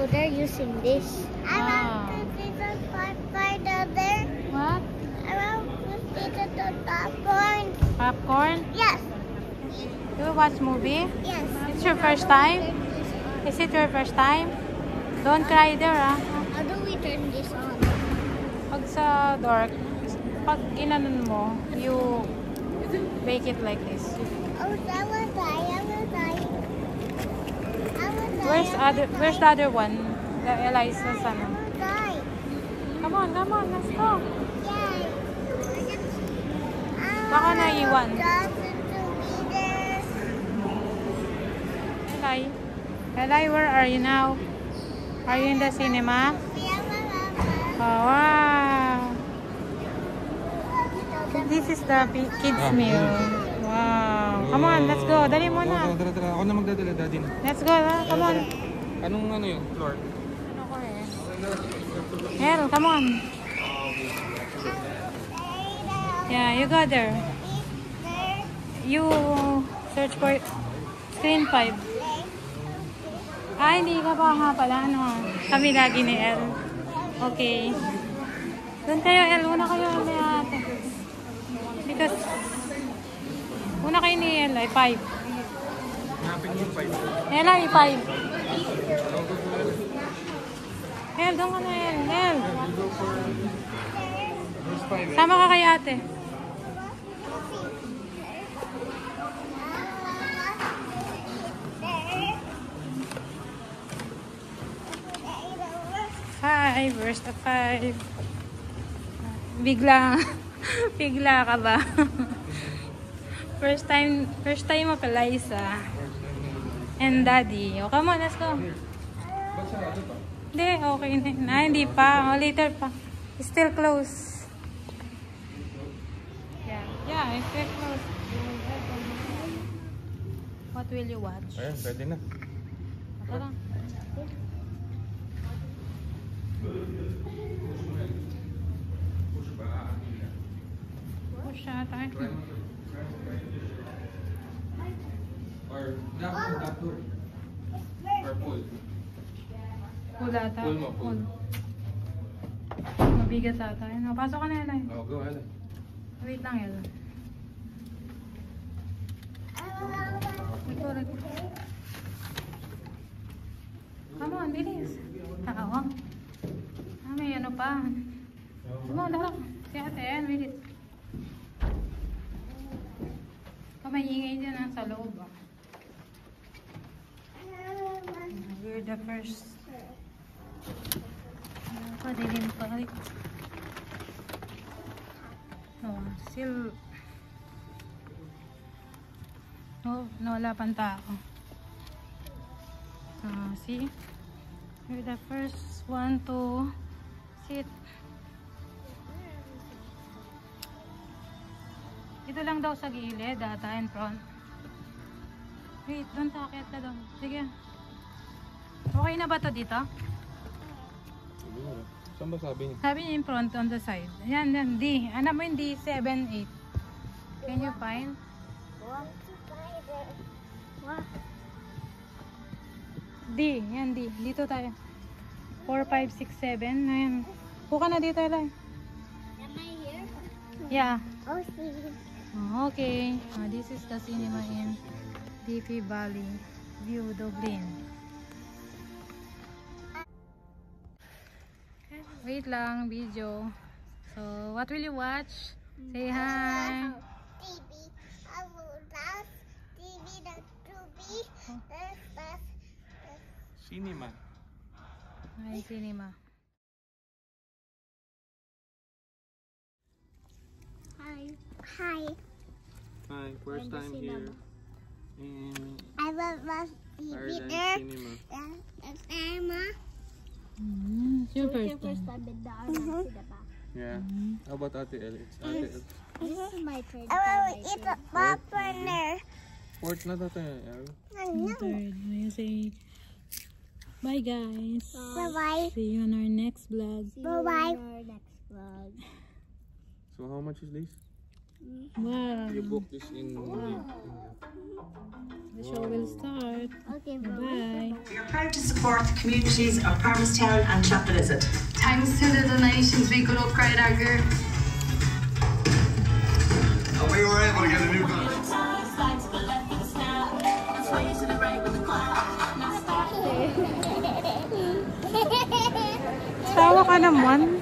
So they're using this. I want to see the popcorn there. What? I want to see the popcorn. Popcorn? Yes. Do you watch movie? Yes. It's your first time? Is it your first time? Don't cry there, ah. How do we turn this on? Pag sa dark, pag ginanon mo, you bake it like this. Oh, that was die. I will die. I will die. Where's the other one? The Eliza's I ano? will die. Come on, let's go. Yay. Baka naiwan. Eli, where are you now? Are you in the cinema? Oh, wow. This is the kids meal. Wow. Come on, let's go. Dali mo na. Tara. Ako na magdadala, daddy na. Let's go, ha? Come on. Anong ano yung floor? Ano ko eh? Hell, come on. Yeah, you go there. You search for screen 5. Ah, hindi ka pa nga pala. Ano? Kami lagi ni El. Okay. Doon kayo, El. Una kayo ni ate. Because una kayo ni El ay 5. Hanapin yung 5. El ay 5. El, doon ka na El. El. Sama ka kay ate. Where's the 5? Bigla ka ba? First time mo pala isa. And daddy. Oh, come on, let's go. Hindi, okay na. Hindi pa. Oh, later pa. It's still close. Yeah, it's still close. What will you watch? Ayan, pwede na. Tara. Push ata. Or that door. Or pull. Pull ata. Pull mo, pull. Mabigat ata. Ano, pasok ka na yan. Oh, go ahead. Wait lang yan. Come on, bilis. Tao. May ano pa. Come on, dala. Si ate, yan, bilis. May ingay dyan sa loob. We're the first. Padilim pa rin. Oh, still. Oh, nawala pang tao. See? We're the first one to sit. Ito lang daw sa gilid, data in front. Wait, doon takit ka daw. Sige. Okay na ba to dito? Saan ba sabi niya? Sabi niya in front on the side. Yan, D. Anak mo yung D, 7, 8. Can you find? D, yan D. Dito tayo. 4, 5, 6, 7. Ayan. Puka na dito, Eli. Am I here? Yeah. Oh, see. Okay. This is the cinema in DP Valley View, Dublin. Wait lang, video. So, what will you watch? Say hi. TV. I will love TV the TV. Cinema. Hi, cinema. Hi. Hi, first time here in I will watch TV Paradise there. Cinema. Cinema. It's your first time. time in the cinema. Yeah. How about Ate El? It's Ate El. This is my third time. I will eat a popcorn there. Fourth na Ate El. Third. You say bye, guys. Bye-bye. See you on our next vlog. Bye-bye. Next vlog. So how much is this? Wow. You book this in The show will start. Okay, Bye. We are proud to support the communities of Palmerstown and Chapelizod. Thanks to the donations we got up Craigdagger. And we were able to get a new gun. Tawa ka naman.